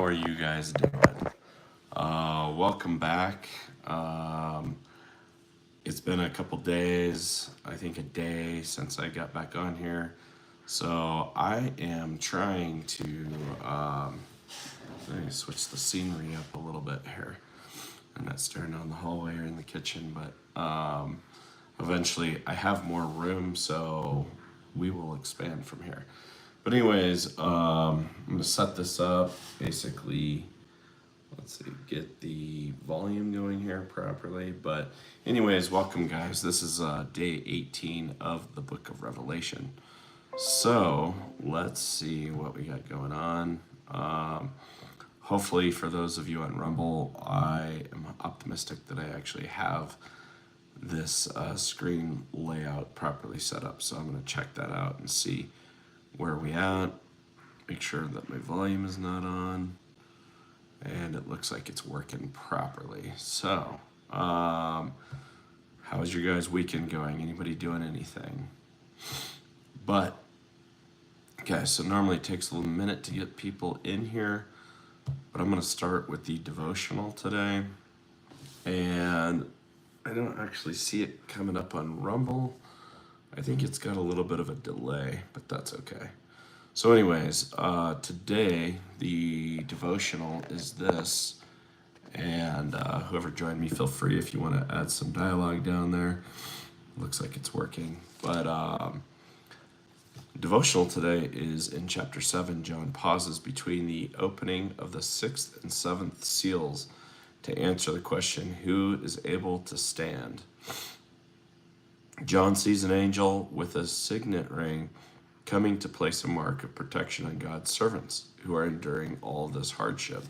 are you guys doing? Welcome back. It's been a couple days, I think a day since I got back on here. So I am trying to let me switch the scenery up a little bit here. I'm not staring down the hallway or in the kitchen, but eventually I have more room, so we will expand from here. But anyways, I'm gonna set this up. Basically, let's see, get the volume going here properly. But anyways, welcome guys. This is day 18 of the book of Revelation. So let's see what we got going on. Hopefully for those of you on Rumble, I am optimistic that I actually have this screen layout properly set up. So I'm gonna check that out and see where are we at, make sure that my volume is not on, and it looks like it's working properly. So, how's your guys' weekend going? Anybody doing anything? But, okay, so normally it takes a little minute to get people in here, but I'm going to start with the devotional today. And I don't actually see it coming up on Rumble. I think it's got a little bit of a delay, but that's okay. So anyways, today the devotional is this, and whoever joined me, feel free if you want to add some dialogue down there. Looks like it's working. But devotional today is in chapter 7. John pauses between the opening of the 6th and 7th seals to answer the question, who is able to stand? John sees an angel with a signet ring coming to place a mark of protection on God's servants who are enduring all this hardship.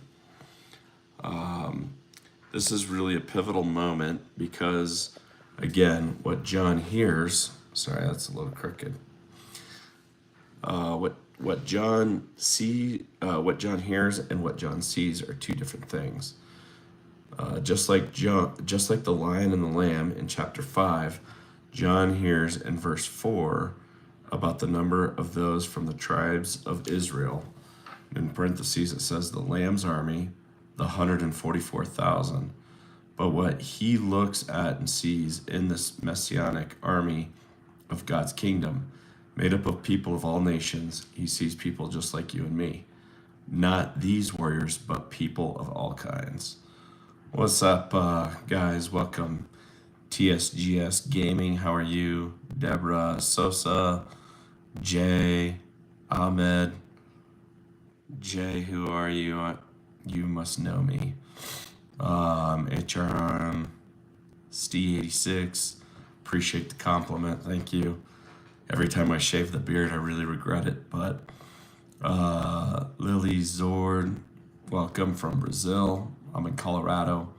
This is really a pivotal moment because, again, what John hears, sorry, that's a little crooked. What John hears and what John sees are two different things. Just like the lion and the lamb in chapter 5, John hears in verse 4 about the number of those from the tribes of Israel. In parentheses, it says the Lamb's army, the 144,000. But what he looks at and sees in this messianic army of God's kingdom, made up of people of all nations, he sees people just like you and me. Not these warriors, but people of all kinds. What's up, guys? Welcome. TSGS Gaming, how are you? Deborah, Sosa, Jay, Ahmed. Jay, who are you? You must know me. HRM, Steve86, appreciate the compliment, thank you. Every time I shave the beard, I really regret it, but Lily Zord, welcome from Brazil. I'm in Colorado.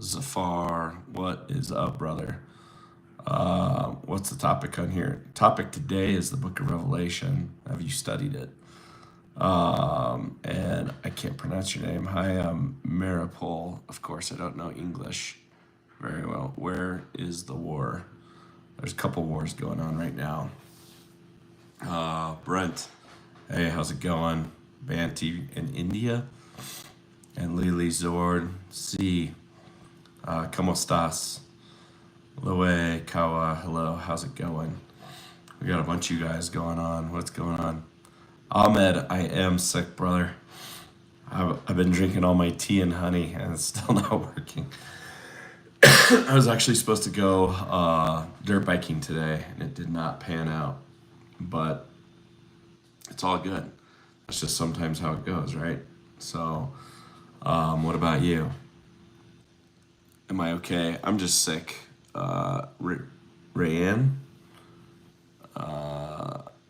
Zafar, what is up, brother? What's the topic on here? Topic today is the book of Revelation. Have you studied it? And I can't pronounce your name. Hi, I'm Maripol. Of course, I don't know English very well. Where is the war? There's a couple wars going on right now. Brent, hey, how's it going? Banty in India. And Lily Zord, C. ¿Cómo estás? Loe, Kawa, hello, how's it going? We got a bunch of you guys going on. What's going on? Ahmed, I am sick, brother. I've been drinking all my tea and honey, and it's still not working. I was actually supposed to go dirt biking today, and it did not pan out. But it's all good. That's just sometimes how it goes, right? So, what about you? Am I okay? I'm just sick. Rayanne?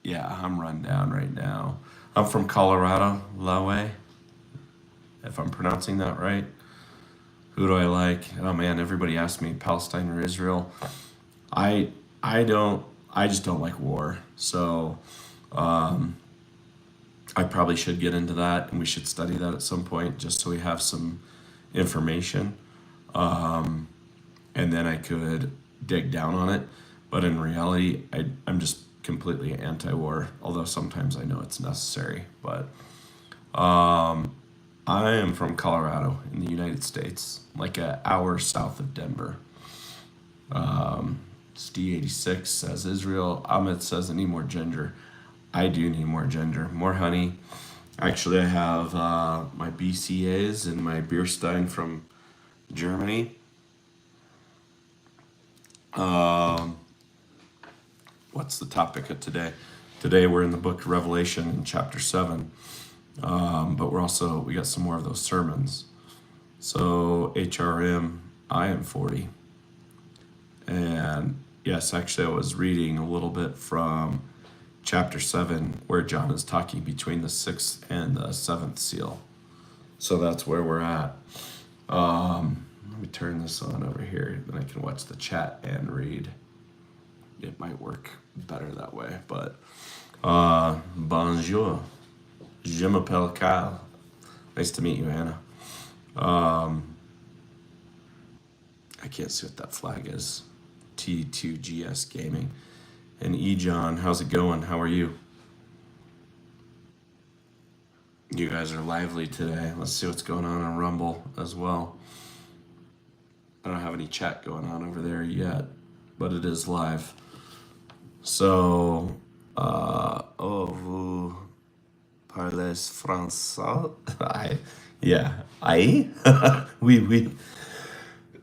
Yeah, I'm run down right now. I'm from Colorado, Laue, if I'm pronouncing that right. Who do I like? Oh man, everybody asks me Palestine or Israel. I just don't like war. So I probably should get into that, and we should study that at some point just so we have some information. And then I could dig down on it. But in reality, I'm just completely anti-war, although sometimes I know it's necessary. But I am from Colorado in the United States, like an hour south of Denver. It's D86 says Israel. Ahmed says I need more ginger. I do need more ginger, more honey. Actually, I have my BCAs and my beer stein from Germany. What's the topic of today? Today we're in the book of Revelation in chapter 7. But we got some more of those sermons. So HRM, I am 40. And yes, actually I was reading a little bit from chapter 7 where John is talking between the 6th and the 7th seal. So that's where we're at. Let me turn this on over here, then I can watch the chat and read. It might work better that way, but bonjour. Je m'appelle Kyle. Nice to meet you, Anna. I can't see what that flag is. T2GS Gaming. And John, how's it going? How are you? You guys are lively today. Let's see what's going on Rumble as well. I don't have any chat going on over there yet, but it is live. So, vous parlez français? I? Oui.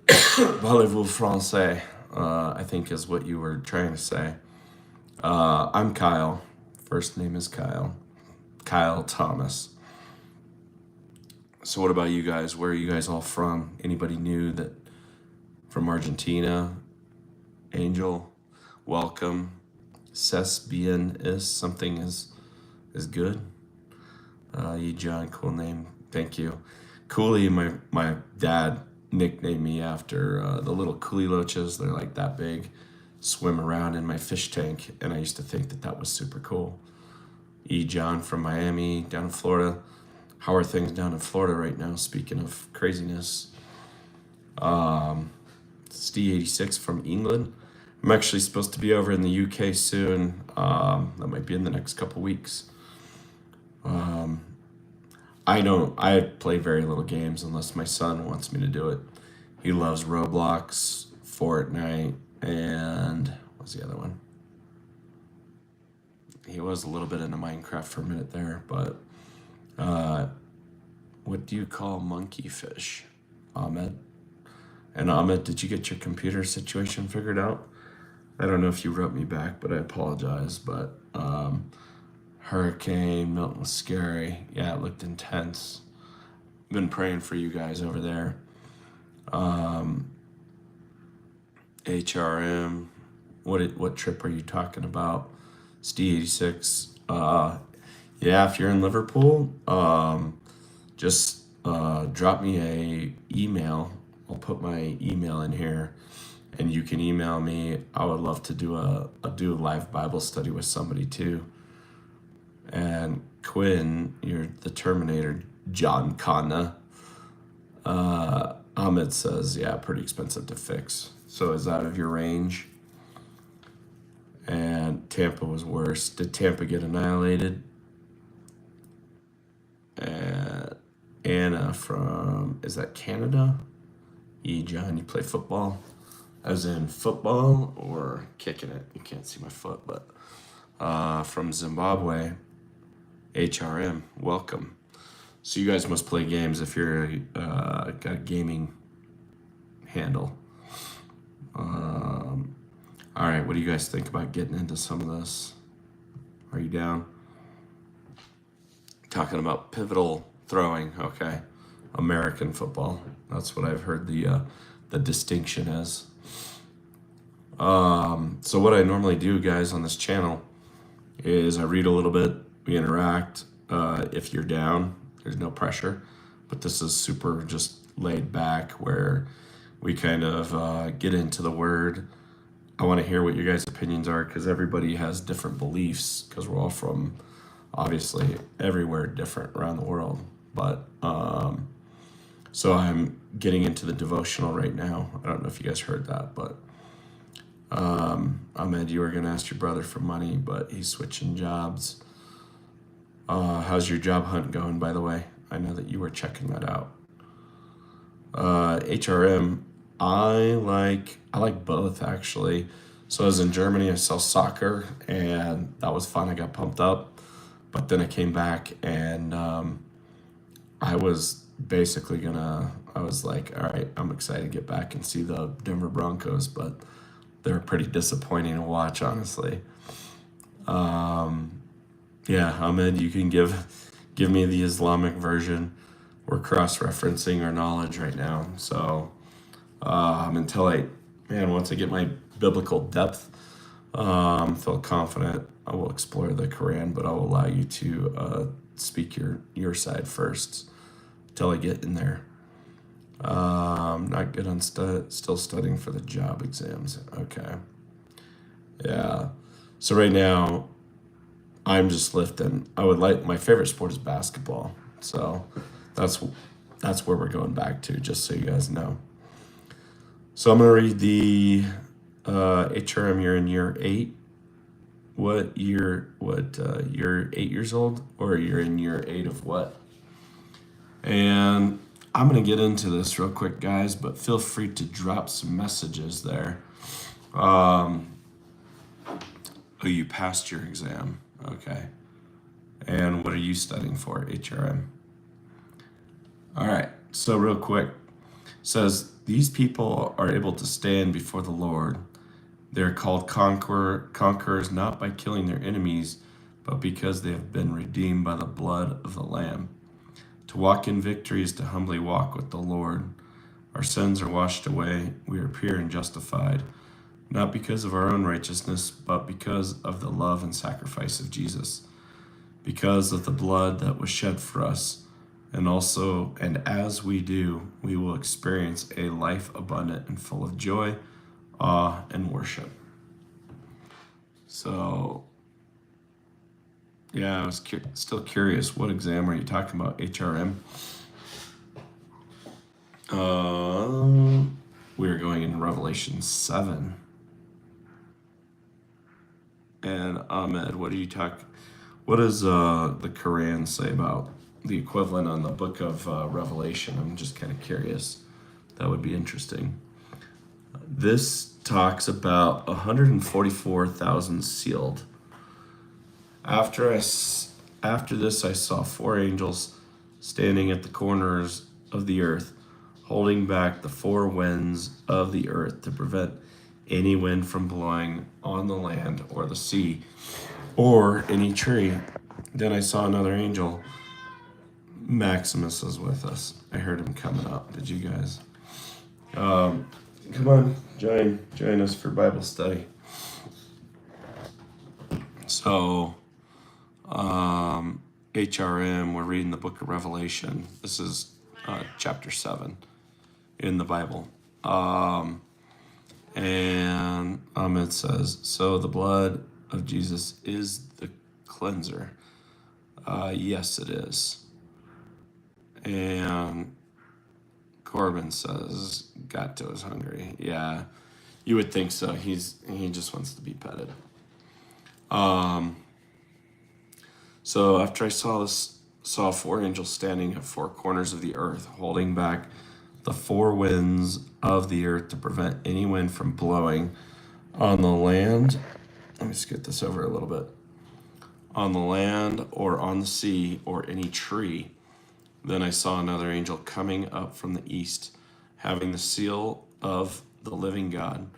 Parlez-vous français? I think is what you were trying to say. I'm Kyle. First name is Kyle. Kyle Thomas. So what about you guys? Where are you guys all from? Anybody new that from Argentina? Angel, welcome. Ses bien is something is good. John, cool name. Thank you. Cooley, my dad nicknamed me after the little coolie loaches. They're like that big, swim around in my fish tank, and I used to think that was super cool. John from Miami, down in Florida. How are things down in Florida right now? Speaking of craziness. It's D86 from England. I'm actually supposed to be over in the UK soon. That might be in the next couple weeks. I play very little games unless my son wants me to do it. He loves Roblox, Fortnite, and what's the other one? He was a little bit into Minecraft for a minute there, but what do you call monkey fish, Ahmed? And Ahmed, did you get your computer situation figured out? I don't know if you wrote me back, but I apologize. But Hurricane Milton was scary. Yeah, it looked intense. Been praying for you guys over there. HRM, what trip are you talking about? It's D86. Yeah, if you're in Liverpool, just drop me a email. I'll put my email in here, and you can email me. I would love to do a live Bible study with somebody too. And Quinn, you're the Terminator, John Connor. Ahmed says, yeah, pretty expensive to fix. So is that out of your range? And Tampa was worse. Did Tampa get annihilated? Anna from, is that Canada? John, you play football? As in football or kicking it? You can't see my foot, but from Zimbabwe, HRM, welcome. So you guys must play games if you're got a gaming handle. All right, what do you guys think about getting into some of this? Are you down? Talking about pivotal throwing, okay. American football. That's what I've heard the distinction is. So what I normally do, guys, on this channel is I read a little bit, we interact. If you're down, there's no pressure. But this is super just laid back where we kind of get into the word. I want to hear what your guys' opinions are because everybody has different beliefs because we're all from, obviously, everywhere different around the world. But so I'm getting into the devotional right now. I don't know if you guys heard that, but Ahmed, you were going to ask your brother for money, but he's switching jobs. How's your job hunt going, by the way? I know that you were checking that out. HRM, I like both actually. So I was in Germany, I saw soccer, and that was fun. I got pumped up, but then I came back and I was basically I was like, all right, I'm excited to get back and see the Denver Broncos, but they're pretty disappointing to watch, honestly. Yeah, Ahmed, you can give me the Islamic version. We're cross-referencing our knowledge right now. So until once I get my biblical depth, feel confident, I will explore the Quran, but I'll allow you to speak your side first till I get in there. Not good on still studying for the job exams. Okay. Yeah. So right now, I'm just lifting. My favorite sport is basketball. So that's where we're going back to, just so you guys know. So I'm gonna read the HRM. You're in year 8. What year? You're 8 years old, or you're in year 8 of what? And I'm gonna get into this real quick, guys. But feel free to drop some messages there. Oh, you passed your exam. Okay. And what are you studying for, HRM? All right. So real quick, says these people are able to stand before the Lord. They're called conquerors not by killing their enemies, but because they have been redeemed by the blood of the Lamb. To walk in victory is to humbly walk with the Lord. Our sins are washed away. We are pure and justified, not because of our own righteousness, but because of the love and sacrifice of Jesus, because of the blood that was shed for us. And as we do, we will experience a life abundant and full of joy, awe, and worship. So, yeah, I was still curious. What exam are you talking about, HRM? We're going in Revelation 7. And Ahmed, what does the Quran say about the equivalent on the book of Revelation? I'm just kind of curious. That would be interesting. This talks about 144,000 sealed. After this, I saw 4 angels standing at the corners of the earth, holding back the 4 winds of the earth to prevent any wind from blowing on the land or the sea or any tree. Then I saw another angel. Maximus is with us. I heard him coming up. Did you guys? Come on, join us for Bible study. So, HRM, we're reading the book of Revelation. This is chapter 7 in the Bible. And Ahmed says, so the blood of Jesus is the cleanser. Yes, it is. And Corbin says, Gato is hungry. Yeah, you would think so. He just wants to be petted. So after I saw 4 angels standing at 4 corners of the earth, holding back the 4 winds of the earth to prevent any wind from blowing on the land. Let me just get this over a little bit. On the land or on the sea or any tree. Then I saw another angel coming up from the east, having the seal of the living God.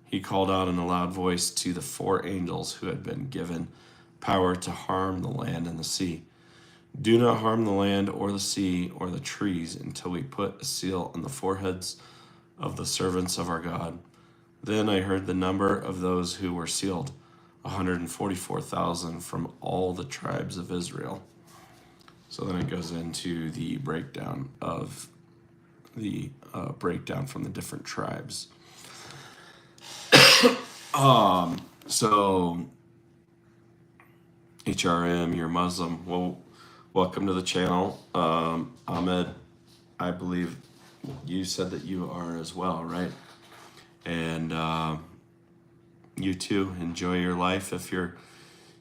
He called out in a loud voice to the 4 angels who had been given power to harm the land and the sea. Do not harm the land or the sea or the trees until we put a seal on the foreheads of the servants of our God. Then I heard the number of those who were sealed, 144,000 from all the tribes of Israel. So then it goes into the breakdown from the different tribes. So HRM, you're Muslim. Well, welcome to the channel. Ahmed, I believe you said that you are as well, right? And you too, enjoy your life. If you're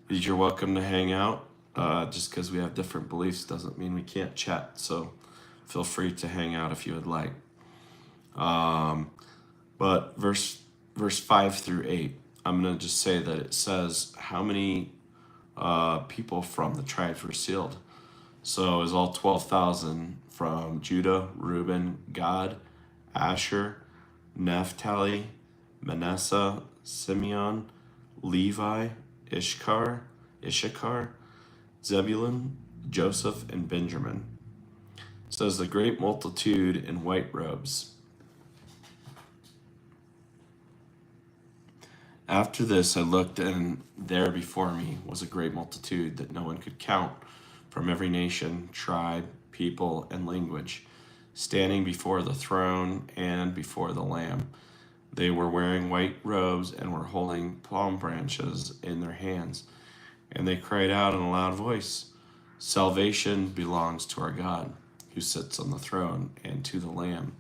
welcome to hang out. Just because we have different beliefs doesn't mean we can't chat. So feel free to hang out if you would like. But verse 5 through 8, I'm going to just say that it says how many people from the tribes were sealed. So it was all 12,000 from Judah, Reuben, Gad, Asher, Naphtali, Manasseh, Simeon, Levi, Issachar, Zebulun, Joseph, and Benjamin. It says the great multitude in white robes. After this I looked, and there before me was a great multitude that no one could count, from every nation, tribe, people, and language, standing before the throne and before the Lamb. They were wearing white robes and were holding palm branches in their hands. And they cried out in a loud voice, "Salvation belongs to our God, who sits on the throne, and to the Lamb."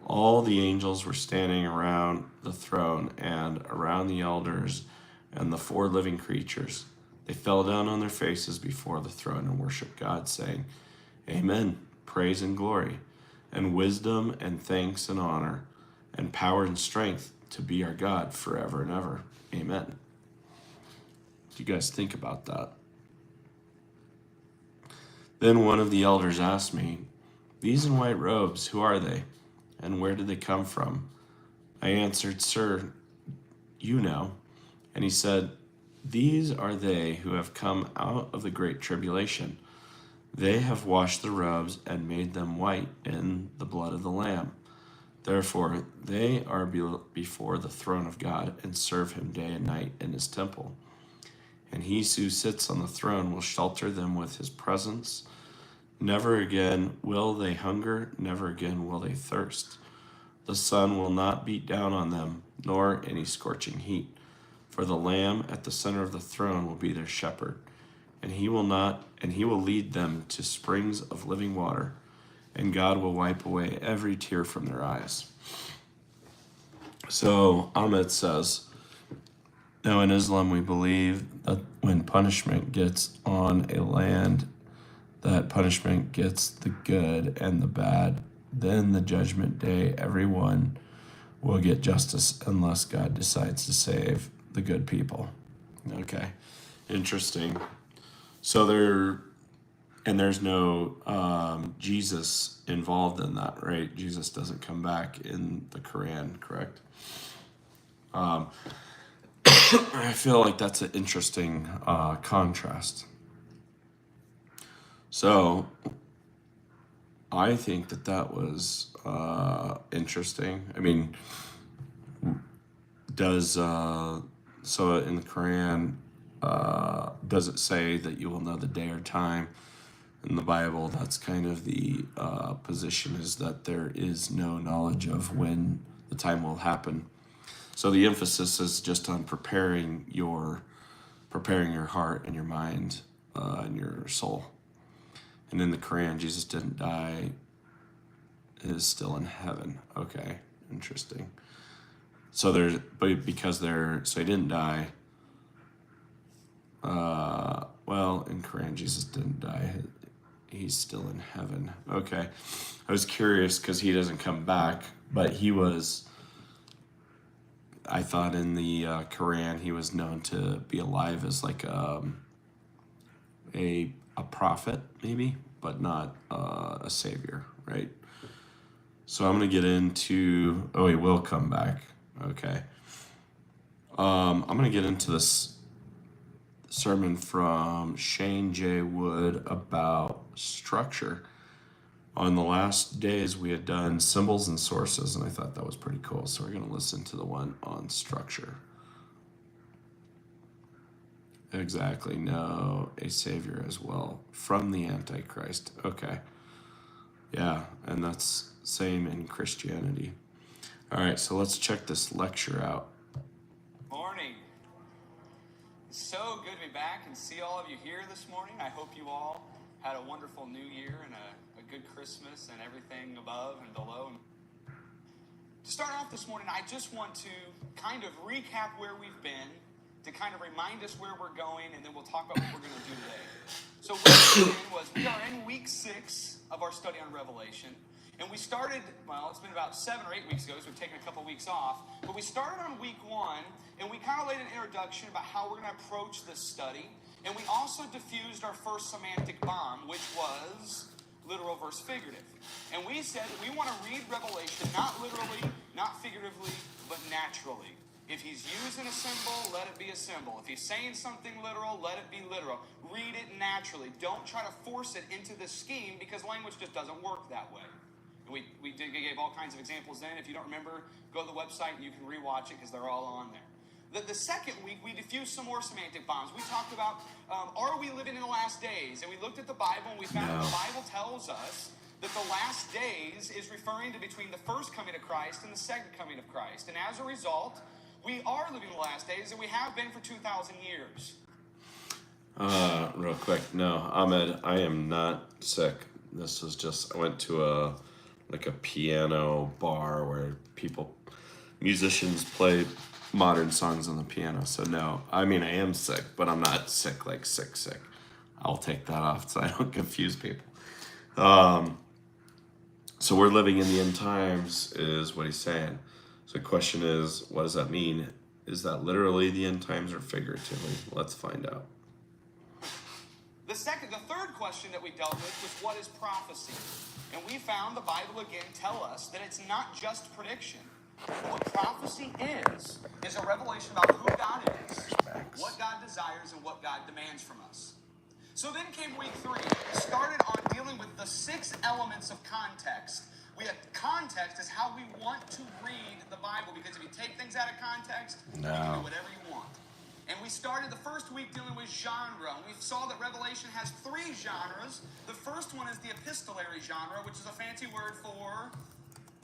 All the angels were standing around the throne and around the elders and the four living creatures. They fell down on their faces before the throne and worshiped God, saying, "Amen, praise and glory, and wisdom and thanks and honor, and power and strength to be our God forever and ever. Amen." What do you guys think about that? Then one of the elders asked me, "These in white robes, who are they? And where did they come from?" I answered, "Sir, you know." And he said, "These are they who have come out of the great tribulation. They have washed the robes and made them white in the blood of the Lamb. Therefore, they are before the throne of God and serve him day and night in his temple. And he who sits on the throne will shelter them with his presence. Never again will they hunger, never again will they thirst. The sun will not beat down on them, nor any scorching heat. For the Lamb at the center of the throne will be their shepherd, and he will lead them to springs of living water, and God will wipe away every tear from their eyes." So Ahmed says, now in Islam we believe that when punishment gets on a land, that punishment gets the good and the bad. Then the judgment day, everyone will get justice unless God decides to save the good people. Okay, interesting. So there's no Jesus involved in that, right? Jesus doesn't come back in the Quran, correct? I feel like that's an interesting contrast. So I think that was interesting. I mean, so in the Quran, does it say that you will know the day or time? In the Bible, that's kind of the position, is that there is no knowledge of when the time will happen. So the emphasis is just on preparing your heart and your mind and your soul. And in the Quran, Jesus didn't die, is still in heaven. Okay, interesting. So so he didn't die. Well, in Quran, Jesus didn't die. He's still in heaven. Okay, I was curious because he doesn't come back, but he was. I thought in the Quran he was known to be alive as like a prophet, maybe, but not a savior, right? So I'm gonna get into. Oh, he will come back. Okay. I'm gonna get into this sermon from Shane J. Wood about structure. On the last days, we had done symbols and sources, and I thought that was pretty cool. So we're going to listen to the one on structure. Exactly. No, a savior as well from the Antichrist. Okay. Yeah, and that's same in Christianity. All right, so let's check this lecture out. Morning. It's so good to be back and see all of you here this morning. I hope you all had a wonderful new year and a good Christmas and everything above and below. To start off this morning, I just want to kind of recap where we've been, to kind of remind us where we're going, and then we'll talk about what we're going to do today. So what we are in week 6 of our study on Revelation. And we started, well, it's been about 7 or 8 weeks ago, so we've taken a couple weeks off. But we started on week 1, and we kind of laid an introduction about how we're going to approach this study. And we also diffused our first semantic bomb, which was literal versus figurative. And we said that we want to read Revelation not literally, not figuratively, but naturally. If he's using a symbol, let it be a symbol. If he's saying something literal, let it be literal. Read it naturally. Don't try to force it into the scheme, because language just doesn't work that way. And we gave all kinds of examples then. If you don't remember, go to the website and you can rewatch it because they're all on there. The second week, we diffused some more semantic bombs. We talked about, are we living in the last days? And we looked at the Bible, and we found that the Bible tells us that the last days is referring to between the first coming of Christ and the second coming of Christ. And as a result, we are living in the last days, and we have been for 2,000 years. Real quick, no, Ahmed, I am not sick. This is just, I went to a piano bar where musicians play modern songs on the piano. So no, I mean, I am sick, but I'm not sick, like sick. I'll take that off so I don't confuse people. So we're living in the end times is what he's saying. So the question is, what does that mean? Is that literally the end times or figuratively? Let's find out. The third question that we dealt with was, what is prophecy? And we found the Bible again tell us that it's not just prediction. What prophecy is a revelation about who God is, what God desires, and what God demands from us. So then came week 3. We started on dealing with the 6 elements of context. We had context is how we want to read the Bible, because if you take things out of context, you can do whatever you want. And we started the first week dealing with genre. And we saw that Revelation has 3 genres. The first one is the epistolary genre, which is a fancy word for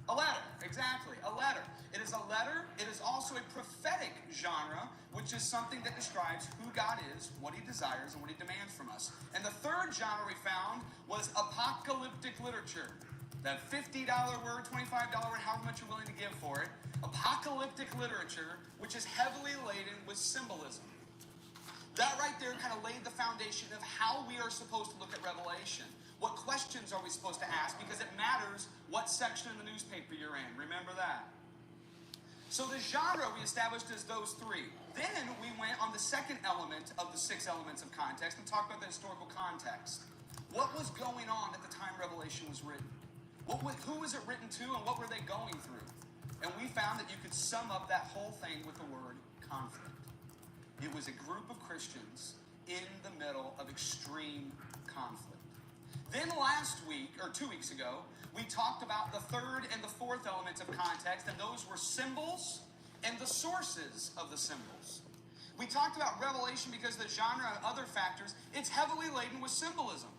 a letter. Exactly, a letter. It is a letter. It is also a prophetic genre, which is something that describes who God is, what he desires, and what he demands from us. And the third genre we found was apocalyptic literature. That $50 word, $25 word, however much you're willing to give for it. Apocalyptic literature, which is heavily laden with symbolism. That right there kind of laid the foundation of how we are supposed to look at Revelation. What questions are we supposed to ask? Because it matters what section of the newspaper you're in. Remember that. So the genre we established as those 3. Then we went on the second element of the 6 elements of context and talked about the historical context. What was going on at the time Revelation was written? Who was it written to, and what were they going through? And we found that you could sum up that whole thing with the word conflict. It was a group of Christians in the middle of extreme conflict. Then last week, or 2 weeks ago, we talked about the third and the fourth elements of context, and those were symbols and the sources of the symbols. We talked about Revelation because the genre and other factors, it's heavily laden with symbolism.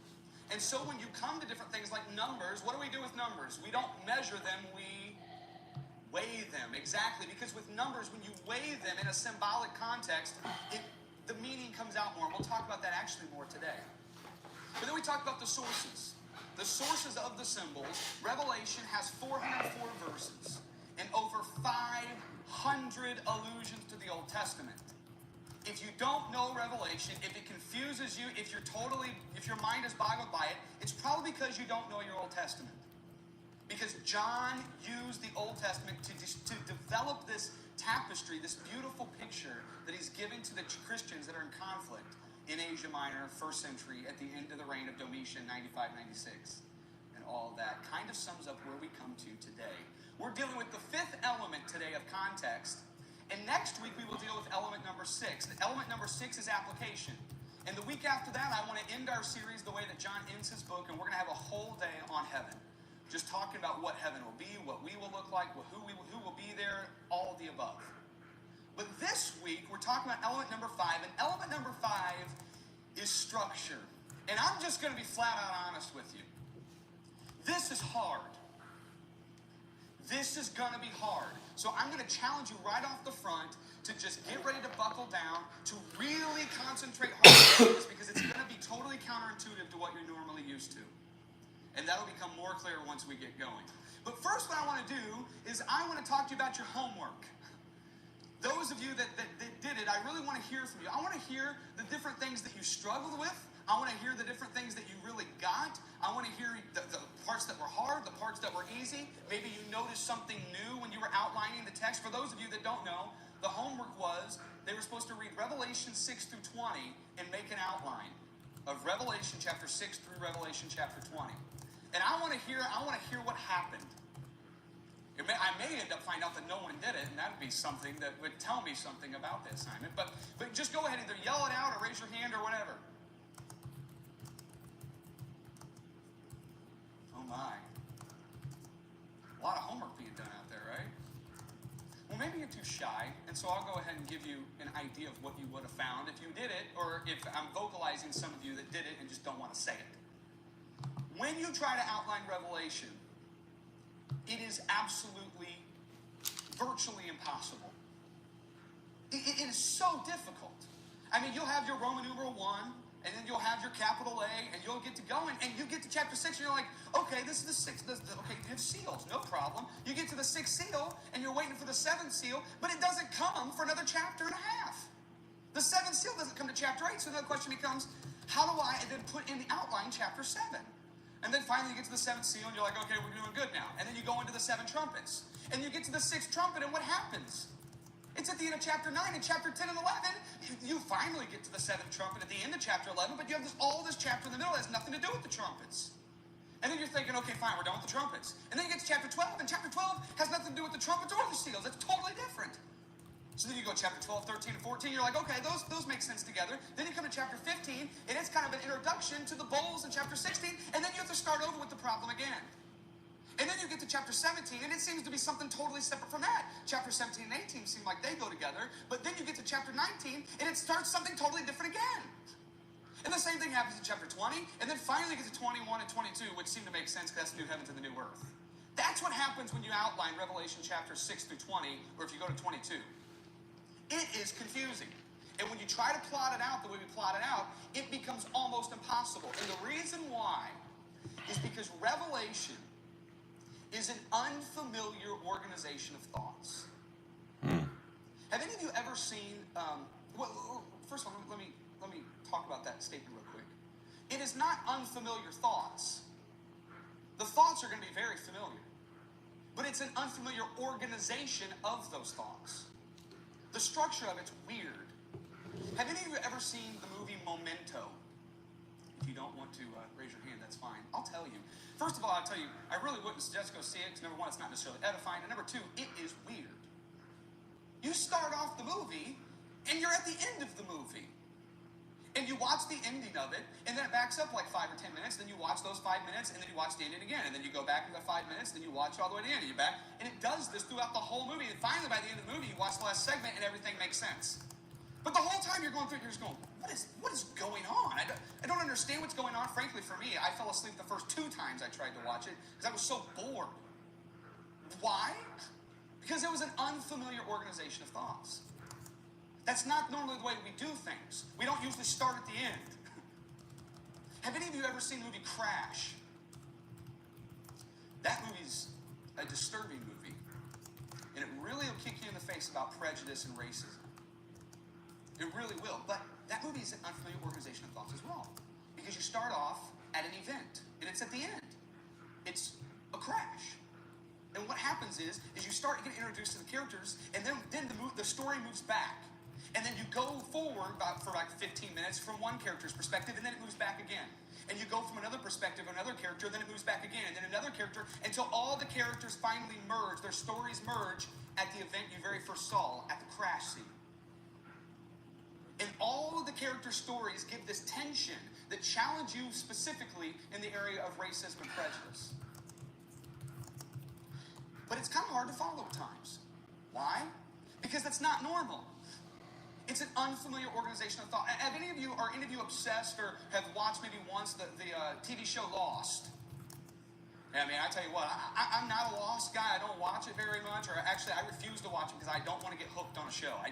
And so when you come to different things like numbers, what do we do with numbers? We don't measure them, we weigh them. Exactly, because with numbers, when you weigh them in a symbolic context, the meaning comes out more. And we'll talk about that actually more today. But then we talked about the sources. The sources of the symbols. Revelation has 404 verses and over 500 allusions to the Old Testament. If you don't know Revelation, if it confuses you, if your mind is boggled by it, it's probably because you don't know your Old Testament. Because John used the Old Testament to develop this tapestry, this beautiful picture that he's giving to the Christians that are in conflict in Asia Minor, 1st century, at the end of the reign of Domitian, 95-96. And all that kind of sums up where we come to today. We're dealing with the 5th element today of context. And next week, we will deal with element number 6. And element number 6 is application. And the week after that, I want to end our series the way that John ends his book, and we're going to have a whole day on heaven. Just talking about what heaven will be, what we will look like, who will be there, all of the above. But this week, we're talking about element number 5, and element number 5 is structure. And I'm just going to be flat out honest with you. This is hard. This is going to be hard. So I'm going to challenge you right off the front to just get ready to buckle down, to really concentrate hard on this, because it's going to be totally counterintuitive to what you're normally used to. And that'll become more clear once we get going. But first, what I want to do is I want to talk to you about your homework. those of you that did it, I really want to hear from you. I want to hear the different things that you struggled with. I want to hear the different things that you really got. I want to hear the parts that were hard, the parts that were easy. Maybe you noticed something new when you were outlining the text. For those of you that don't know, the homework was they were supposed to read Revelation 6 through 20 and make an outline of Revelation chapter 6 through Revelation chapter 20. And I want to hear what happened. I may end up finding out that no one did it, and that would be something that would tell me something about the assignment. But just go ahead and either yell it out or raise your hand or whatever. Oh my. A lot of homework being done out there, right? Well, maybe you're too shy, and so I'll go ahead and give you an idea of what you would have found if you did it, or if I'm vocalizing some of you that did it and just don't want to say it. When you try to outline Revelation, it is absolutely, virtually impossible. It is so difficult. I mean, you'll have your Roman numeral 1, and then you'll have your capital A, and you'll get to going, and you get to chapter 6, and you're like, okay, this is the 6th, okay, you have seals, no problem. You get to the 6th seal, and you're waiting for the 7th seal, but it doesn't come for another chapter and a half. The 7th seal doesn't come to chapter 8, so the question becomes, how do I then put in the outline chapter 7? And then finally you get to the 7th seal, and you're like, okay, we're doing good now. And then you go into the 7 trumpets. And you get to the 6th trumpet, and what happens? It's at the end of chapter 9. In chapter 10 and 11, you finally get to the 7th trumpet at the end of chapter 11, but you have all this chapter in the middle that has nothing to do with the trumpets. And then you're thinking, okay, fine, we're done with the trumpets. And then you get to chapter 12, and chapter 12 has nothing to do with the trumpets or the seals. It's totally different. So then you go chapter 12, 13, and 14, you're like, okay, those make sense together. Then you come to chapter 15, and it's kind of an introduction to the bowls in chapter 16, and then you have to start over with the problem again. And then you get to chapter 17, and it seems to be something totally separate from that. Chapter 17 and 18 seem like they go together, but then you get to chapter 19, and it starts something totally different again. And the same thing happens in chapter 20, and then finally you get to 21 and 22, which seem to make sense because that's the new heavens and the new earth. That's what happens when you outline Revelation chapter 6 through 20, or if you go to 22. It is confusing. And when you try to plot it out the way we plot it out, it becomes almost impossible. And the reason why is because Revelation is an unfamiliar organization of thoughts. Have any of you ever seen, first of all, let me talk about that statement real quick. It is not unfamiliar thoughts. The thoughts are going to be very familiar. But it's an unfamiliar organization of those thoughts. The structure of it's weird. Have any of you ever seen the movie Memento? If you don't want to raise your hand, that's fine. I'll tell you. First of all, I'll tell you, I really wouldn't suggest go see it because number one, it's not necessarily edifying, and number two, it is weird. You start off the movie, and you're at the end of the movie. And you watch the ending of it, and then it backs up like 5 or 10 minutes, then you watch those 5 minutes, and then you watch the ending again, and then you go back another 5 minutes, then you watch all the way to the end, and you're back, and it does this throughout the whole movie, and finally by the end of the movie, you watch the last segment, and everything makes sense. But the whole time you're going through it, you're just going, what is going on? I don't understand what's going on. Frankly, for me, I fell asleep the first 2 times I tried to watch it, because I was so bored. Why? Because it was an unfamiliar organization of thoughts. That's not normally the way we do things. We don't usually start at the end. Have any of you ever seen the movie Crash? That movie's a disturbing movie. And it really will kick you in the face about prejudice and racism. It really will. But that movie is an unfamiliar organization of thoughts as well. Because you start off at an event, and it's at the end. It's a crash. And what happens is you start getting introduced to the characters, and then the story moves back. And then you go forward for like 15 minutes from one character's perspective, and then it moves back again. And you go from another perspective, another character, then it moves back again, and then another character, until all the characters finally merge, their stories merge at the event you very first saw, at the crash scene. And all of the character stories give this tension that challenge you specifically in the area of racism and prejudice. But it's kind of hard to follow at times. Why? Because that's not normal. It's an unfamiliar organization of thought. Are any of you obsessed or have watched maybe once the TV show Lost? I mean, I tell you what, I'm not a Lost guy. I don't watch it very much, or actually, I refuse to watch it because I don't want to get hooked on a show. I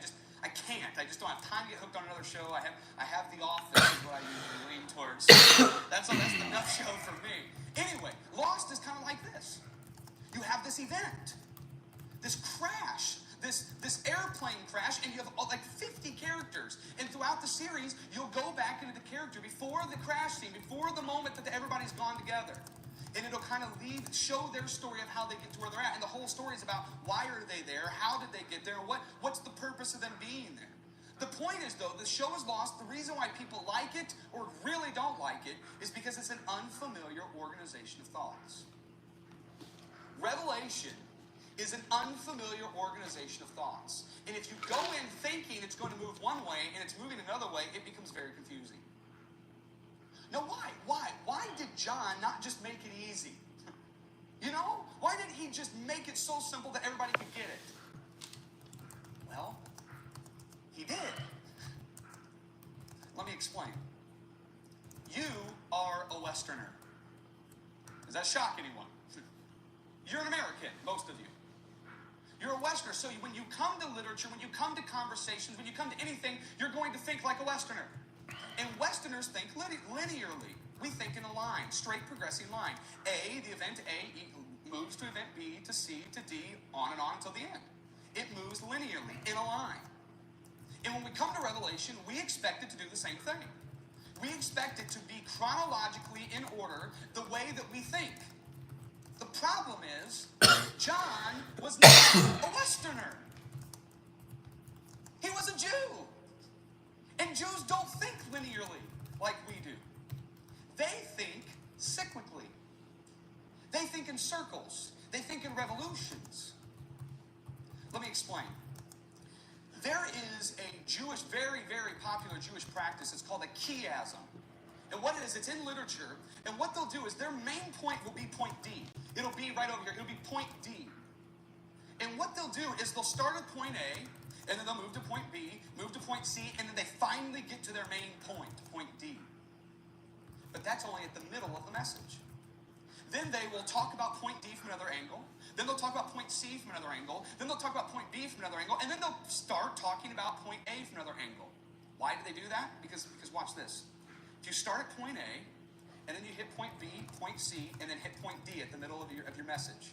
can't. I just don't have time to get hooked on another show. I have The Office is what I usually lean towards. That's enough show for me. Anyway, Lost is kind of like this. You have this event, this crash. this airplane crash, and you have like 50 characters. And throughout the series, you'll go back into the character before the crash scene, before the moment that everybody's gone together. And it'll kind of show their story of how they get to where they're at. And the whole story is about why are they there, how did they get there, what's the purpose of them being there. The point is, though, the show is lost. The reason why people like it or really don't like it is because it's an unfamiliar organization of thoughts. Revelation is an unfamiliar organization of thoughts. And if you go in thinking it's going to move one way and it's moving another way, it becomes very confusing. Now, why did John not just make it easy? You know? Why didn't he just make it so simple that everybody could get it? Well, he did. Let me explain. You are a Westerner. Does that shock anyone? You're an American, most of you. You're a Westerner, so when you come to literature, when you come to conversations, when you come to anything, you're going to think like a Westerner. And Westerners think linearly. We think in a line, straight progressing line. The event A moves to event B to C to D, on and on until the end. It moves linearly, in a line. And when we come to Revelation, we expect it to do the same thing. We expect it to be chronologically in order the way that we think. The problem is, John was not a Westerner. He was a Jew. And Jews don't think linearly like we do. They think cyclically. They think in circles. They think in revolutions. Let me explain. There is a Jewish, very, very popular Jewish practice. It's called a chiasm. And what it is, it's in literature. And what they'll do is their main point will be point D. It'll be right over here. It'll be point D. And what they'll do is they'll start at point A, and then they'll move to point B, move to point C, and then they finally get to their main point, point D. But that's only at the middle of the message. Then they will talk about point D from another angle. Then they'll talk about point C from another angle. Then they'll talk about point B from another angle. And then they'll start talking about point A from another angle. Why do they do that? Because watch this. If you start at point A, and then you hit point B, point C, and then hit point D at the middle of your message.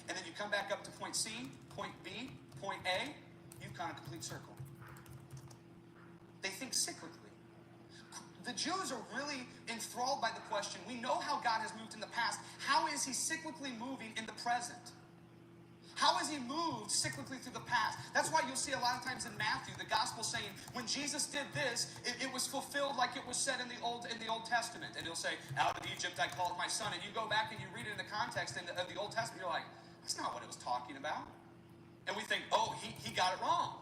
And then you come back up to point C, point B, point A, you've gone a complete circle. They think cyclically. The Jews are really enthralled by the question, we know how God has moved in the past. How is he cyclically moving in the present? How has he moved cyclically through the past? That's why you'll see a lot of times in Matthew, the gospel saying, when Jesus did this, it was fulfilled like it was said in the Old Testament. And he'll say, out of Egypt I called my son. And you go back and you read it in the context of the Old Testament, you're like, that's not what it was talking about. And we think, oh, he got it wrong.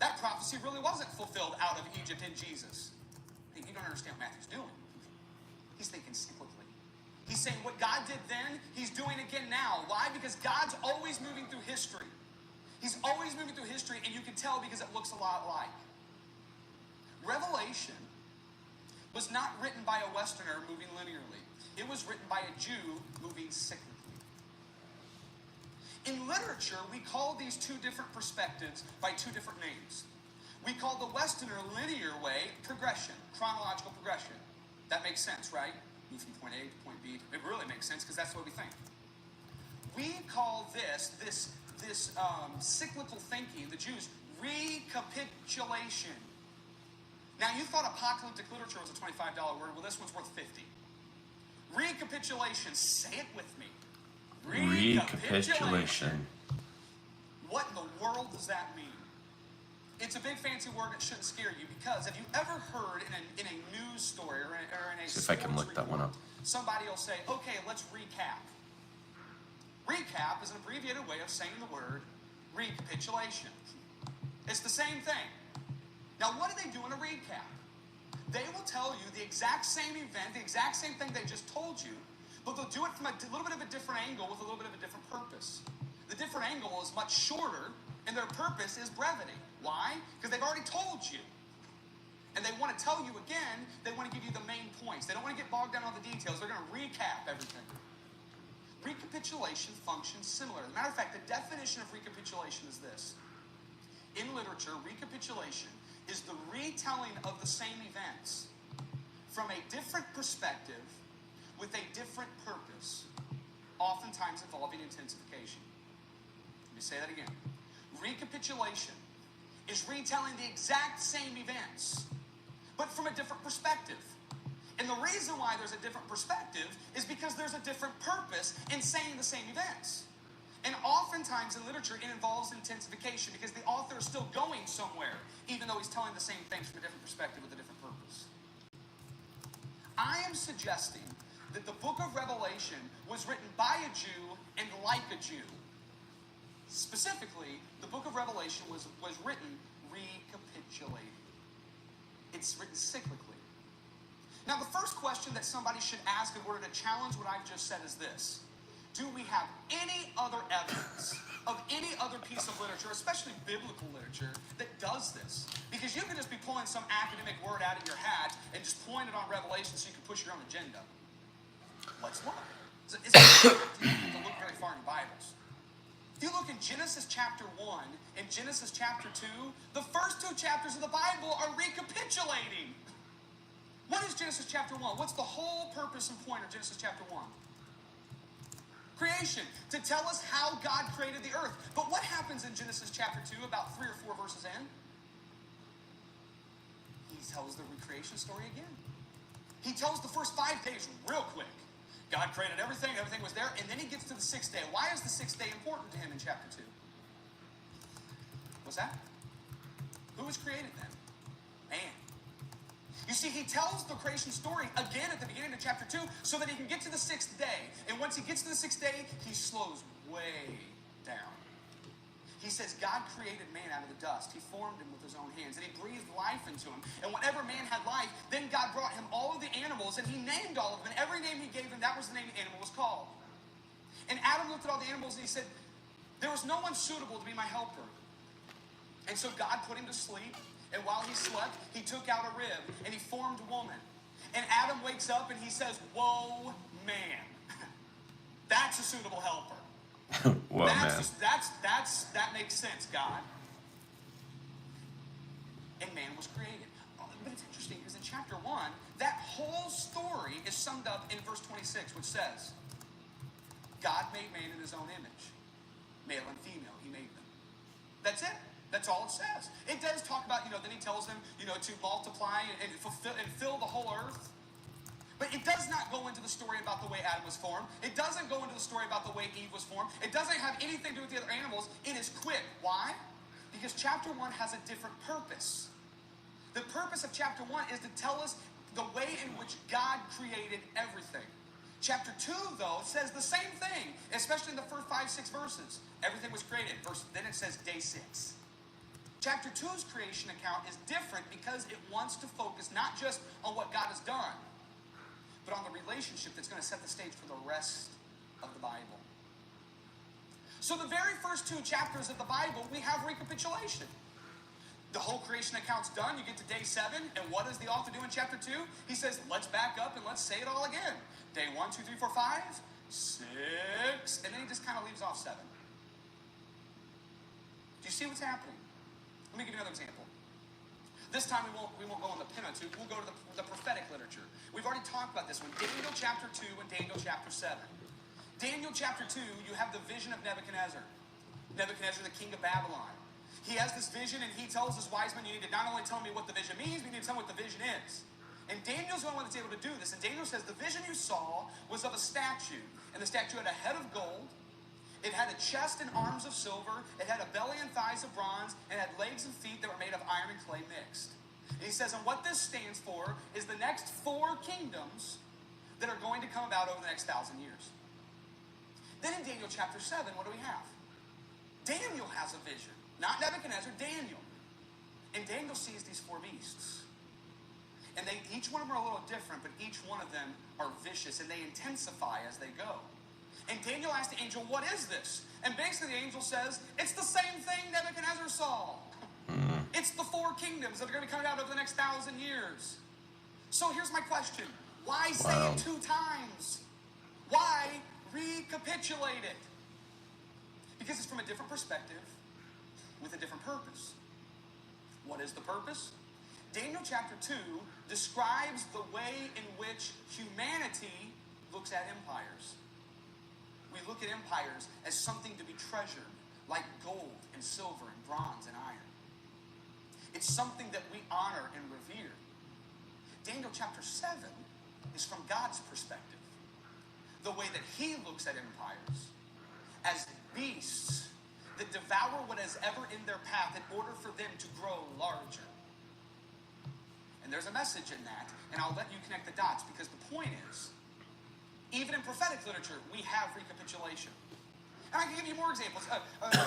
That prophecy really wasn't fulfilled out of Egypt in Jesus. You don't understand what Matthew's doing. He's thinking cyclically. He's saying what God did then, he's doing again now. Why? Because God's always moving through history. He's always moving through history, and you can tell because it looks a lot like. Revelation was not written by a Westerner moving linearly. It was written by a Jew moving cyclically. In literature, we call these two different perspectives by two different names. We call the Westerner linear way progression, chronological progression. That makes sense, right? Move from point A to point B. It really makes sense because that's what we think. We call this cyclical thinking, the Jews, recapitulation. Now, you thought apocalyptic literature was a $25 word. Well, this one's worth $50. Recapitulation. Say it with me. Recapitulation. What in the world does that mean? It's a big fancy word. It shouldn't scare you because have you ever heard in a news story or in a See if I can look that one up. Somebody will say, okay, let's recap. Recap is an abbreviated way of saying the word recapitulation. It's the same thing. Now, what do they do in a recap? They will tell you the exact same event, the exact same thing they just told you, but they'll do it from a little bit of a different angle with a little bit of a different purpose. The different angle is much shorter, and their purpose is brevity. Why? Because they've already told you. And they want to tell you again, they want to give you the main points. They don't want to get bogged down on the details. They're going to recap everything. Recapitulation functions similar. As a matter of fact, the definition of recapitulation is this. In literature, recapitulation is the retelling of the same events from a different perspective with a different purpose, oftentimes involving intensification. Let me say that again. Recapitulation is retelling the exact same events, but from a different perspective. And the reason why there's a different perspective is because there's a different purpose in saying the same events. And oftentimes in literature, it involves intensification because the author is still going somewhere, even though he's telling the same things from a different perspective with a different purpose. I am suggesting that the book of Revelation was written by a Jew and like a Jew. Specifically, the book of Revelation was written recapitulating. It's written cyclically. Now, the first question that somebody should ask in order to challenge what I've just said is this. Do we have any other evidence of any other piece of literature, especially biblical literature, that does this? Because you could just be pulling some academic word out of your hat and just point it on Revelation so you can push your own agenda. Let's look. It's not to look very far in Bibles. If you look in Genesis chapter 1 and Genesis chapter 2, the first two chapters of the Bible are recapitulating. What is Genesis chapter 1? What's the whole purpose and point of Genesis chapter 1? Creation, to tell us how God created the earth. But what happens in Genesis chapter 2 about 3 or 4 verses in? He tells the recreation story again. He tells the first 5 days real quick. God created everything was there, and then he gets to the 6th day. Why is the 6th day important to him in chapter 2? What's that? Who was created then? Man. You see, he tells the creation story again at the beginning of chapter 2 so that he can get to the 6th day. And once he gets to the 6th day, he slows way down. He says God created man out of the dust. He formed him with his own hands, and he breathed life into him. And whenever man had life, then God brought him all of the animals, and he named all of them. And every name he gave them, that was the name the animal was called. And Adam looked at all the animals, and he said, there was no one suitable to be my helper. And so God put him to sleep, and while he slept, he took out a rib, and he formed a woman. And Adam wakes up, and he says, whoa, man. That's a suitable helper. Well, man. That makes sense, God. And man was created. But it's interesting because in chapter 1, that whole story is summed up in verse 26, which says, God made man in his own image. Male and female, he made them. That's it. That's all it says. It does talk about, then he tells them, to multiply and fill the whole earth. But it does not go into the story about the way Adam was formed. It doesn't go into the story about the way Eve was formed. It doesn't have anything to do with the other animals. It is quick. Why? Because chapter 1 has a different purpose. The purpose of chapter 1 is to tell us the way in which God created everything. Chapter 2, though, says the same thing, especially in the first 5, 6 verses. Everything was created. Then it says day 6. Chapter 2's creation account is different because it wants to focus not just on what God has done, but on the relationship that's going to set the stage for the rest of the Bible. So the very first 2 chapters of the Bible, we have recapitulation. The whole creation account's done. You get to day 7, and what does the author do in chapter 2? He says, let's back up and let's say it all again. Day 1, 2, 3, 4, 5, 6, and then he just kind of leaves off 7. Do you see what's happening? Let me give you another example. This time we won't go on the Pentateuch. We'll go to the prophetic literature. We've already talked about this one. Daniel chapter 2 and Daniel chapter 7. Daniel chapter 2, you have the vision of Nebuchadnezzar. Nebuchadnezzar, the king of Babylon. He has this vision, and he tells his wise men, you need to not only tell me what the vision means, but you need to tell me what the vision is. And Daniel's the only one that's able to do this. And Daniel says, the vision you saw was of a statue. And the statue had a head of gold. It had a chest and arms of silver. It had a belly and thighs of bronze. And it had legs and feet that were made of iron and clay mixed. And he says, and what this stands for is the next 4 kingdoms that are going to come about over the next 1,000 years. Then in Daniel chapter 7, what do we have? Daniel has a vision. Not Nebuchadnezzar, Daniel. And Daniel sees these 4 beasts. And each one of them are a little different, but each one of them are vicious, and they intensify as they go. And Daniel asks the angel, what is this? And basically the angel says, it's the same thing Nebuchadnezzar saw. It's the 4 kingdoms that are going to come out over the next 1,000 years. So here's my question. Why say it 2 times? Why recapitulate it? Because it's from a different perspective with a different purpose. What is the purpose? Daniel chapter 2 describes the way in which humanity looks at empires. We look at empires as something to be treasured, like gold and silver and bronze and iron. It's something that we honor and revere. Daniel chapter 7 is from God's perspective. The way that he looks at empires as beasts that devour what is ever in their path in order for them to grow larger. And there's a message in that, and I'll let you connect the dots, because the point is, even in prophetic literature, we have recapitulation. And I can give you more examples.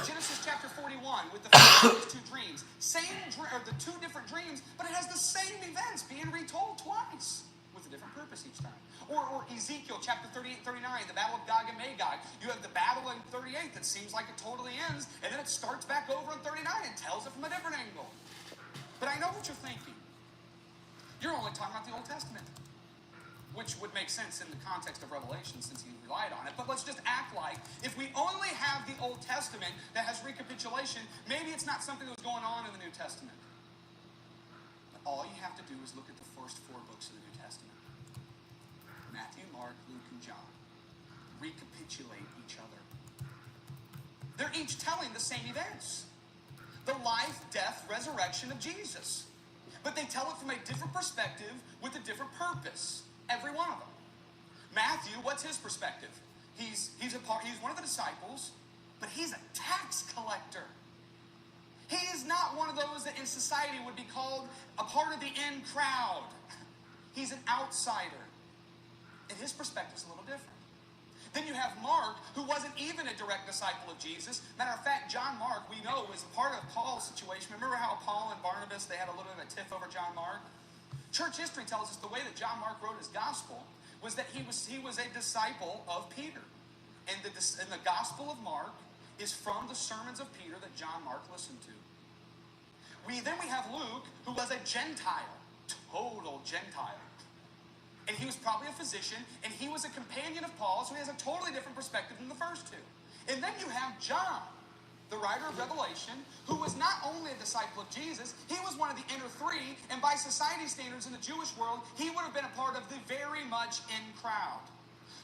Genesis chapter 41 with the first two dreams. The two different dreams, but it has the same events being retold twice with a different purpose each time. Or Ezekiel chapter 38, 39, the battle of Gog and Magog. You have the battle in 38 that seems like it totally ends, and then it starts back over in 39 and tells it from a different angle. But I know what you're thinking. You're only talking about the Old Testament, which would make sense in the context of Revelation since he relied on it. But let's just act like if we only have the Old Testament that has recapitulation, maybe it's not something that was going on in the New Testament. But all you have to do is look at the first 4 books of the New Testament. Matthew, Mark, Luke, and John recapitulate each other. They're each telling the same events. The life, death, resurrection of Jesus. But they tell it from a different perspective with a different purpose. Every one of them. Matthew, what's his perspective? He's one of the disciples, but he's a tax collector. He is not one of those that in society would be called a part of the in crowd. He's an outsider. And his perspective is a little different. Then you have Mark, who wasn't even a direct disciple of Jesus. Matter of fact, John Mark, we know, was a part of Paul's situation. Remember how Paul and Barnabas, they had a little bit of a tiff over John Mark? Church history tells us the way that John Mark wrote his gospel was that he was a disciple of Peter. And the gospel of Mark is from the sermons of Peter that John Mark listened to. Then we have Luke, who was a Gentile, total Gentile. And he was probably a physician, and he was a companion of Paul, so he has a totally different perspective than the first two. And then you have John, the writer of Revelation, who was not only a disciple of Jesus, he was one of the inner 3, and by society standards in the Jewish world, he would have been a part of the very much in crowd.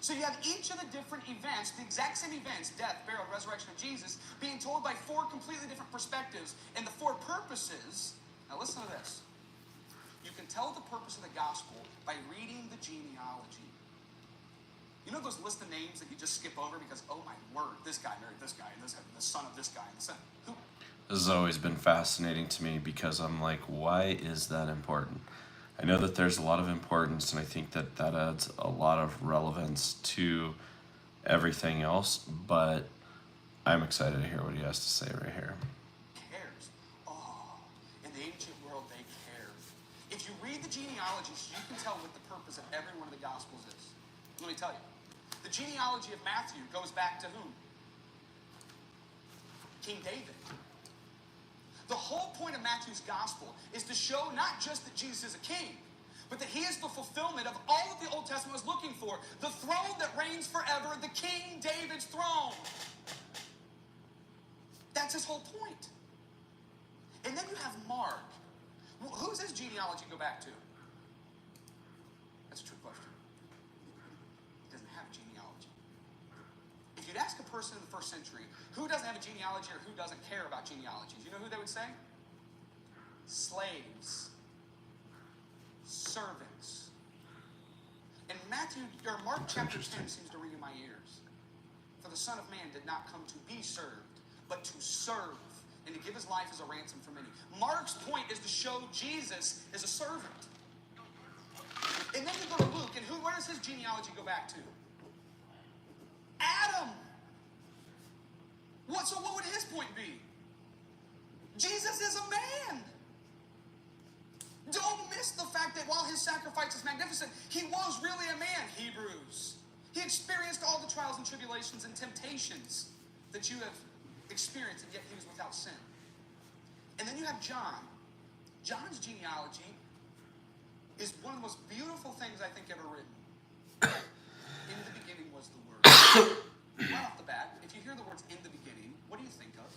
So you have each of the different events, the exact same events, death, burial, resurrection of Jesus, being told by 4 completely different perspectives, and the 4 purposes. Now listen to this. You can tell the purpose of the gospel by reading the genealogy. You know those list of names that you just skip over because, oh my word, this guy married this guy, and this the son of this guy, and the son. Who? This has always been fascinating to me because I'm like, why is that important? I know that there's a lot of importance, and I think that that adds a lot of relevance to everything else, but I'm excited to hear what he has to say right here. Cares. Oh, in the ancient world, they cared. If you read the genealogies, you can tell what the purpose of every one of the Gospels is. Let me tell you. The genealogy of Matthew goes back to whom? King David. The whole point of Matthew's Gospel is to show not just that Jesus is a king, but that he is the fulfillment of all that the Old Testament was looking for. The throne that reigns forever, the King David's throne. That's his whole point. And then you have Mark. Who does his genealogy go back to? That's a trick question. He doesn't have a genealogy. If you'd ask a person in the first century who doesn't have a genealogy or who doesn't care about genealogies, you know who they would say? Slaves. Servants. And Mark chapter 10 seems to ring in my ears. For the Son of Man did not come to be served, but to serve, and to give his life as a ransom for many. Mark's point is to show Jesus as a servant. And then you go to Luke, and where does his genealogy go back to? Adam. So what would his point be? Jesus is a man. Don't miss the fact that while his sacrifice is magnificent, he was really a man, Hebrews. He experienced all the trials and tribulations and temptations that you have experienced, and yet he was without sin. And then you have John. John's genealogy is one of the most beautiful things I think ever written. In the beginning was the Word. Right off the bat, if you hear the words in the beginning, what do you think of?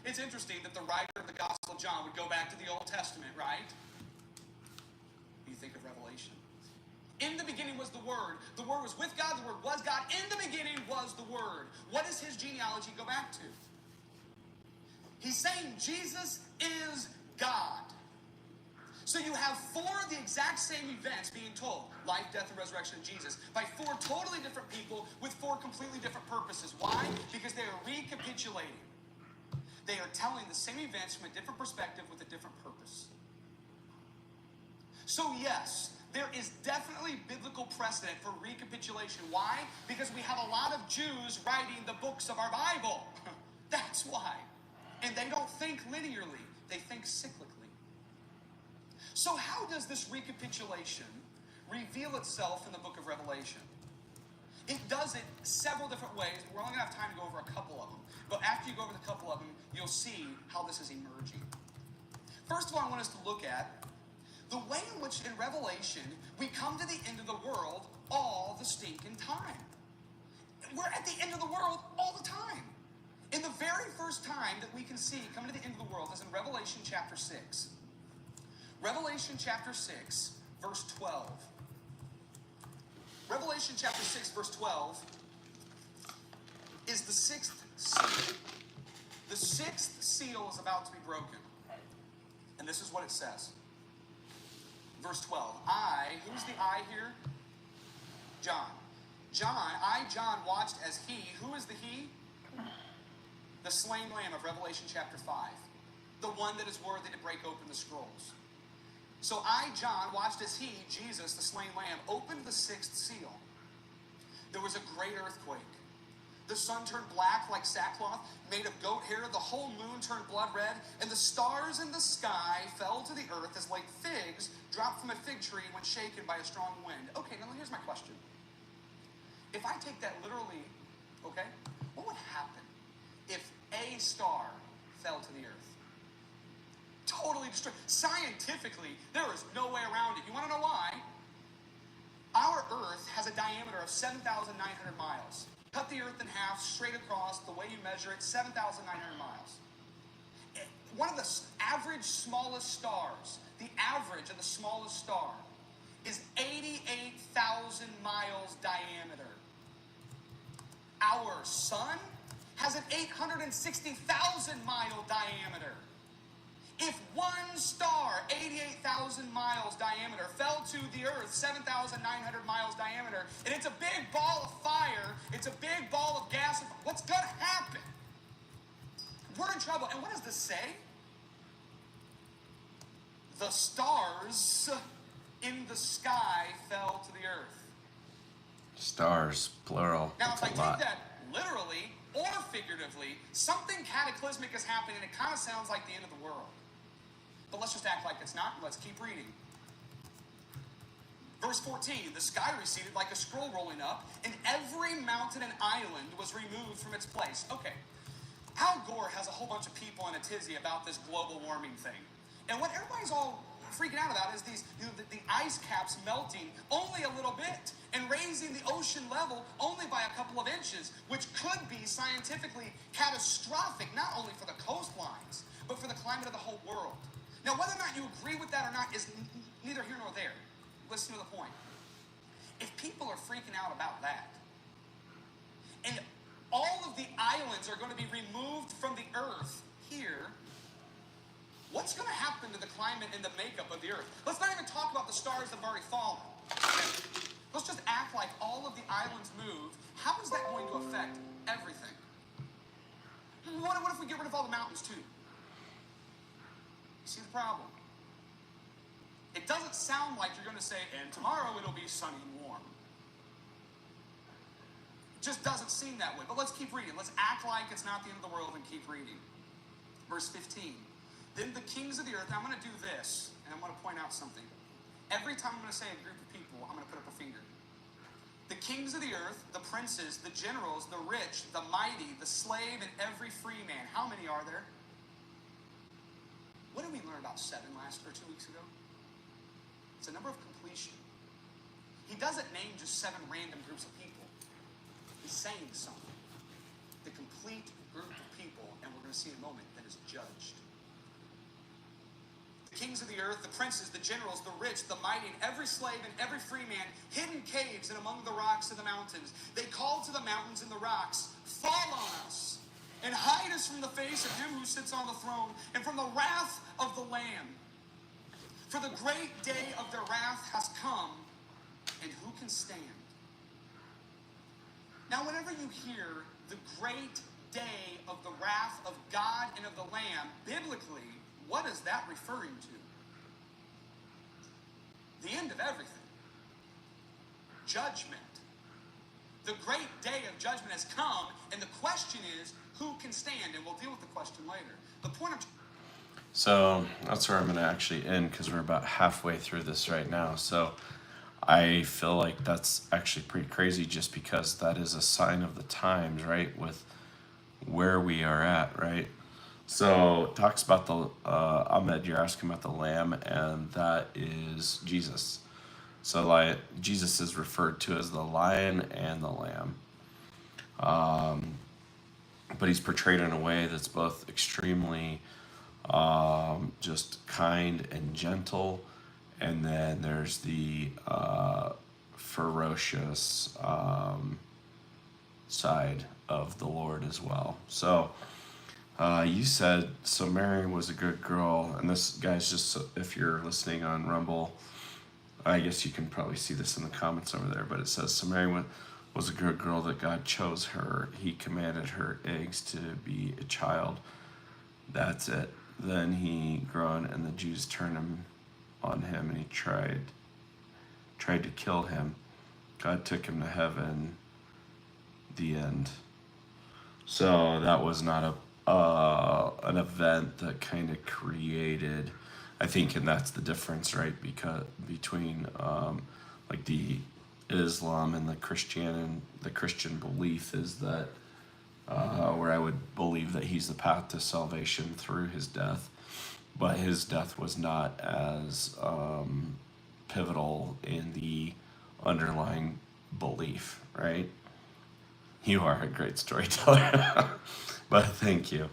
It's interesting that the writer of the Gospel of John would go back to the Old Testament, right? You think of Revelation. In the beginning was the Word. The Word was with God. The Word was God. In the beginning was the Word. What is his genealogy go back to? He's saying Jesus is God. So you have four of the exact same events being told, life, death, and resurrection of Jesus, by four totally different people with four completely different purposes. Why? Because they are recapitulating. They are telling the same events from a different perspective with a different purpose. So yes, there is definitely biblical precedent for recapitulation. Why? Because we have a lot of Jews writing the books of our Bible. That's why. And they don't think linearly, they think cyclically. So how does this recapitulation reveal itself in the book of Revelation? It does it several different ways. We're only going to have time to go over a couple of them. But after you go over the couple of them, you'll see how this is emerging. First of all, I want us to look at the way in which in Revelation we come to the end of the world all the stinking time. We're at the end of the world all the time. And the very first time that we can see coming to the end of the world is in Revelation chapter 6. Revelation chapter 6, verse 12. Revelation chapter 6, verse 12 is the sixth seal. The sixth seal is about to be broken. And this is what it says. Verse 12. Who's the I here? John. John, watched as he, who is the he? The slain lamb of Revelation chapter 5. The one that is worthy to break open the scrolls. So John, watched as he, Jesus, the slain lamb, opened the sixth seal. There was a great earthquake. The sun turned black like sackcloth, made of goat hair. The whole moon turned blood red, and the stars in the sky fell to the earth as like figs dropped from a fig tree when shaken by a strong wind. Okay, now here's my question. If I take that literally, okay, what would happen if a star fell to the earth? Totally destroyed. Scientifically, there is no way around it. You want to know why? Our Earth has a diameter of 7,900 miles. Cut the Earth in half, straight across, the way you measure it, 7,900 miles. One of the average smallest stars, the average of the smallest star, is 88,000 miles diameter. Our sun has an 860,000 mile diameter. If one star, 88,000 miles diameter, fell to the earth, 7,900 miles diameter, and it's a big ball of fire, it's a big ball of gas, what's going to happen? We're in trouble. And what does this say? The stars in the sky fell to the earth. Stars, plural. Now, That's if I a lot. take that literally or figuratively, something cataclysmic is happening, and it kind of sounds like the end of the world. But let's just act like it's not, and let's keep reading. Verse 14, the sky receded like a scroll rolling up, and every mountain and island was removed from its place. Okay, Al Gore has a whole bunch of people in a tizzy about this global warming thing. And what everybody's all freaking out about is these, the ice caps melting only a little bit and raising the ocean level only by a couple of inches, which could be scientifically catastrophic, not only for the coastlines, but for the climate of the whole world. Now, whether or not you agree with that or not is neither here nor there. Listen to the point. If people are freaking out about that, and all of the islands are going to be removed from the earth here, what's going to happen to the climate and the makeup of the earth? Let's not even talk about the stars that have already fallen. Let's just act like all of the islands move. How is that going to affect everything? What if we get rid of all the mountains too? See the problem? It doesn't sound like you're going to say, and tomorrow it'll be sunny and warm. It just doesn't seem that way. But let's keep reading. Let's act like it's not the end of the world and keep reading. Verse 15. Then the kings of the earth, now I'm going to do this, and I'm going to point out something. Every time I'm going to say a group of people, I'm going to put up a finger. The kings of the earth, the princes, the generals, the rich, the mighty, the slave, and every free man. How many are there? What did we learn about 7 2 weeks ago? It's a number of completion. He doesn't name just 7 random groups of people. He's saying something. The complete group of people, and we're going to see in a moment, that is judged. The kings of the earth, the princes, the generals, the rich, the mighty, and every slave and every free man, hidden caves and among the rocks and the mountains. They called to the mountains and the rocks, fall on us and hide us from the face of him who sits on the throne and from the wrath of the Lamb. For the great day of their wrath has come, and who can stand? Now, whenever you hear the great day of the wrath of God and of the Lamb, biblically, what is that referring to? The end of everything. Judgment. The great day of judgment has come, and the question is, who can stand? And we'll deal with the question later. The point of... So that's where I'm going to actually end, because we're about halfway through this right now. So I feel like that's actually pretty crazy, just because that is a sign of the times, right? With where we are at, right? So it talks about the, Ahmed, you're asking about the Lamb, and that is Jesus. So Jesus is referred to as the Lion and the Lamb. But he's portrayed in a way that's both extremely just kind and gentle, and then there's the ferocious side of the Lord as well. So you said, so Mary was a good girl, and this guy's just, if you're listening on Rumble, I guess you can probably see this in the comments over there, but it says, so Mary was a good girl that God chose her. He commanded her eggs to be a child. That's it. Then he groaned, and the Jews turned him on him, and he tried to kill him. God took him to heaven. The end. So that was not an event that kind of created, I think, and that's the difference, right? Because between like the Islam and the Christian belief is that where I would believe that he's the path to salvation through his death, but his death was not as pivotal in the underlying belief, right? You are a great storyteller, but thank you.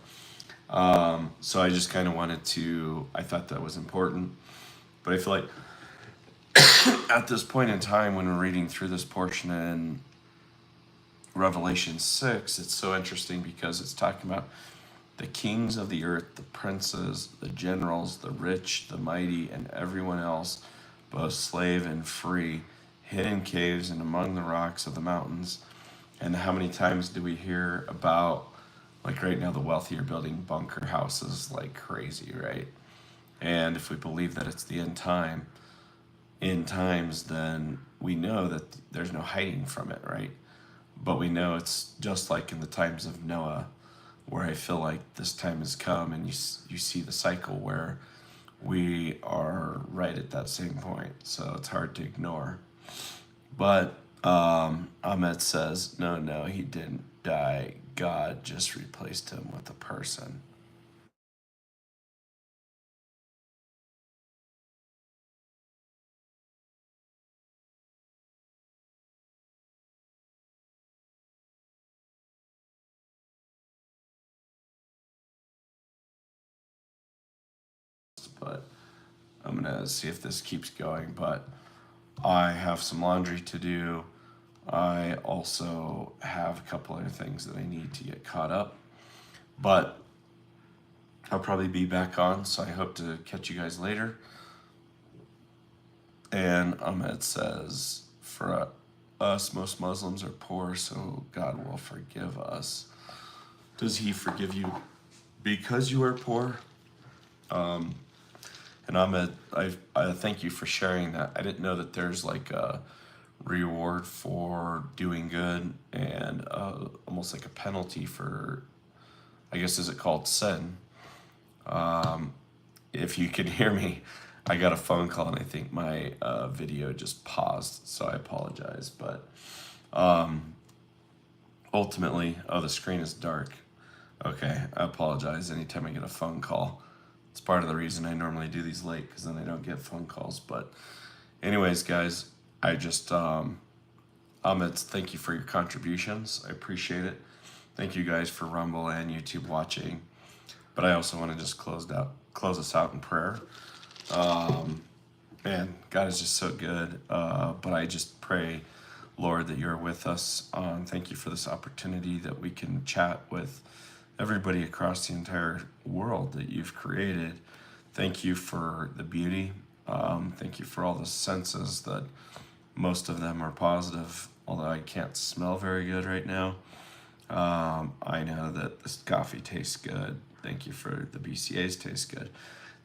So I just kind of I thought that was important, but I feel like at this point in time when we're reading through this portion in Revelation 6, it's so interesting because it's talking about the kings of the earth, the princes, the generals, the rich, the mighty, and everyone else, both slave and free, hid in caves and among the rocks of the mountains. And how many times do we hear about, like right now, the wealthy are building bunker houses like crazy, right? And if we believe that it's the end times, then we know that there's no hiding from it, right? But we know it's just like in the times of Noah, where I feel like this time has come, and you see the cycle where we are right at that same point. So it's hard to ignore. But Ahmed says, no, he didn't die. God just replaced him with a person. But I'm gonna see if this keeps going. But I have some laundry to do. I also have a couple other things that I need to get caught up. But I'll probably be back on, so I hope to catch you guys later. And Ahmed says, for us, most Muslims are poor, so God will forgive us. Does he forgive you because you are poor? And Ahmed, I thank you for sharing that. I didn't know that there's like a reward for doing good and almost like a penalty for, I guess, is it called sin? If you can hear me, I got a phone call and I think my video just paused, so I apologize. But ultimately, the screen is dark. Okay, I apologize anytime I get a phone call. It's part of the reason I normally do these late, because then I don't get phone calls. But anyways, guys, I just, Ahmed, thank you for your contributions. I appreciate it. Thank you guys for Rumble and YouTube watching. But I also want to just close us out in prayer. Man, God is just so good. But I just pray, Lord, that you're with us. Thank you for this opportunity that we can chat with everybody across the entire world that you've created. Thank you for the beauty. Thank you for all the senses that most of them are positive, although I can't smell very good right now. I know that this coffee tastes good. Thank you for the BCAs taste good.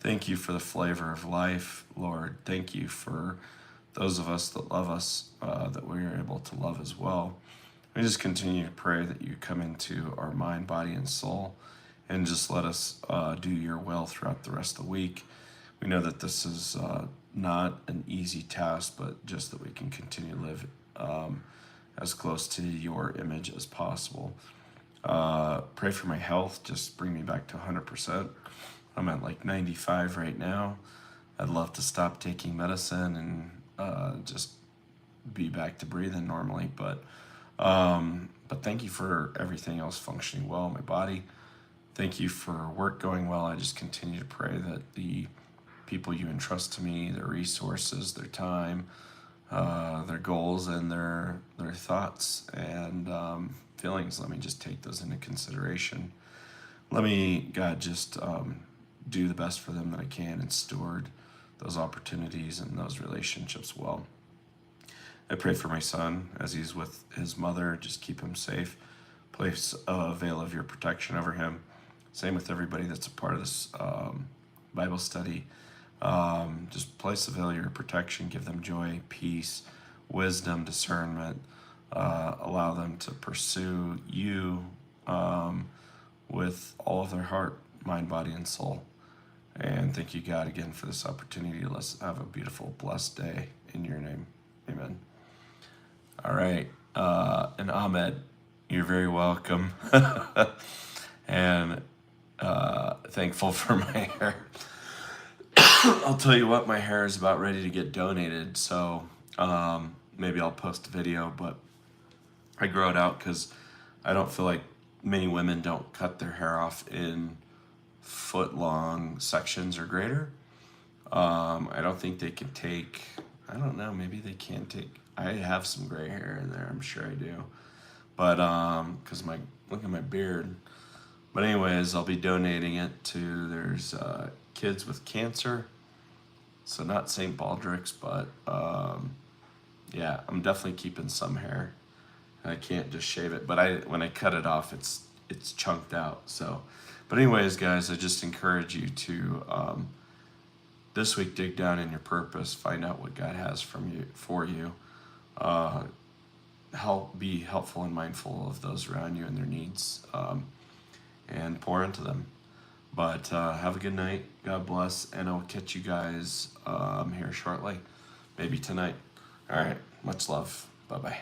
Thank you for the flavor of life, Lord. Thank you for those of us that love us, that we are able to love as well. We just continue to pray that you come into our mind, body, and soul, and just let us do your will throughout the rest of the week. We know that this is not an easy task, but just that we can continue to live as close to your image as possible. Pray for my health. Just bring me back to 100%. I'm at like 95 right now. I'd love to stop taking medicine and just be back to breathing normally. But thank you for everything else functioning well in my body. Thank you for work going well. I just continue to pray that the people you entrust to me, their resources, their time, their goals, and their thoughts and feelings, let me just take those into consideration. Let me, God, just do the best for them that I can and steward those opportunities and those relationships well. I pray for my son as he's with his mother. Just keep him safe. Place a veil of your protection over him. Same with everybody that's a part of this Bible study. Just place a veil of your protection. Give them joy, peace, wisdom, discernment. Allow them to pursue you with all of their heart, mind, body, and soul. And thank you, God, again for this opportunity. Let's have a beautiful, blessed day in your name. Amen. All right. And Ahmed, you're very welcome. And thankful for my hair. I'll tell you what, my hair is about ready to get donated. So maybe I'll post a video, but I grow it out because I don't feel like many women don't cut their hair off in foot-long sections or greater. I don't think they can take, I don't know, maybe they can take, I have some gray hair in there, I'm sure I do. But, because look at my beard. But anyways, I'll be donating it to, there's kids with cancer. So not St. Baldrick's, but yeah, I'm definitely keeping some hair. I can't just shave it, but when I cut it off, it's chunked out. So, but anyways, guys, I just encourage you to this week dig down in your purpose, find out what God has for you. Be helpful and mindful of those around you and their needs, and pour into them. But have a good night. God bless, and I'll catch you guys here shortly, maybe tonight. All right, much love. Bye-bye.